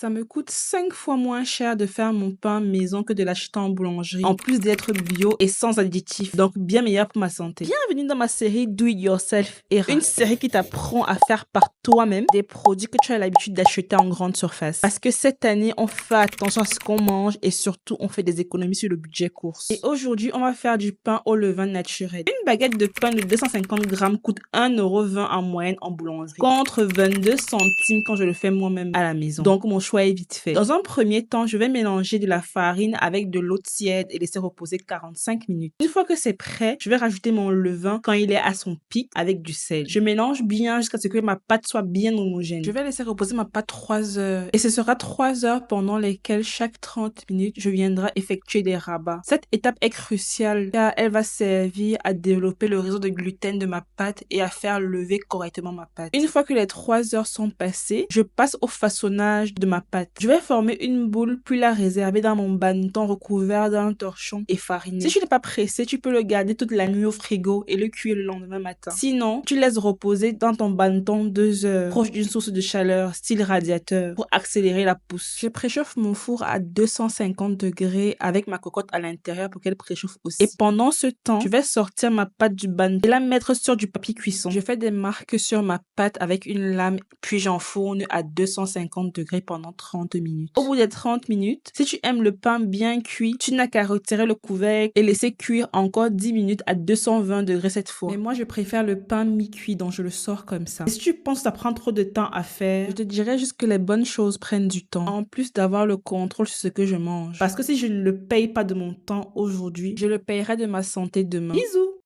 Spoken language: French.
Ça me coûte 5 fois moins cher de faire mon pain maison que de l'acheter en boulangerie, en plus d'être bio et sans additifs, donc bien meilleur pour ma santé. Bienvenue dans ma série Do It Yourself Era, une série qui t'apprend à faire par toi-même des produits que tu as l'habitude d'acheter en grande surface. Parce que cette année, on fait attention à ce qu'on mange et surtout, on fait des économies sur le budget course. Et aujourd'hui, on va faire du pain au levain naturel. Une baguette de pain de 250 grammes coûte 1,20 € en moyenne en boulangerie, contre 22 centimes quand je le fais moi-même à la maison. Donc, mon choix est vite fait. Dans un premier temps, je vais mélanger de la farine avec de l'eau tiède et laisser reposer 45 minutes. Une fois que c'est prêt, je vais rajouter mon levain quand il est à son pic avec du sel. Je mélange bien jusqu'à ce que ma pâte soit bien homogène. Je vais laisser reposer ma pâte 3 heures. Et ce sera 3 heures pendant lesquelles chaque 30 minutes, je viendrai effectuer des rabats. Cette étape est cruciale car elle va servir à développer le réseau de gluten de ma pâte et à faire lever correctement ma pâte. Une fois que les 3 heures sont passées, je passe au façonnage de ma pâte. Je vais former une boule puis la réserver dans mon banneton recouvert d'un torchon et fariné. Si tu n'es pas pressé, tu peux le garder toute la nuit au frigo et le cuire le lendemain matin. Sinon, tu laisses reposer dans ton banneton 2 heures, proche d'une source de chaleur, style radiateur, pour accélérer la pousse. Je préchauffe mon four à 250 degrés avec ma cocotte à l'intérieur pour qu'elle préchauffe aussi. Et pendant ce temps, je vais sortir ma pâte du banneton et la mettre sur du papier cuisson. Je fais des marques sur ma pâte avec une lame, puis j'enfourne à 250 degrés pendant 30 minutes. Au bout des 30 minutes, si tu aimes le pain bien cuit, tu n'as qu'à retirer le couvercle et laisser cuire encore 10 minutes à 220 degrés cette fois. Mais moi, je préfère le pain mi-cuit, donc je le sors comme ça. Et si tu penses que ça prend trop de temps à faire, je te dirais juste que les bonnes choses prennent du temps, en plus d'avoir le contrôle sur ce que je mange. Parce que si je ne le paye pas de mon temps aujourd'hui, je le payerai de ma santé demain. Bisous!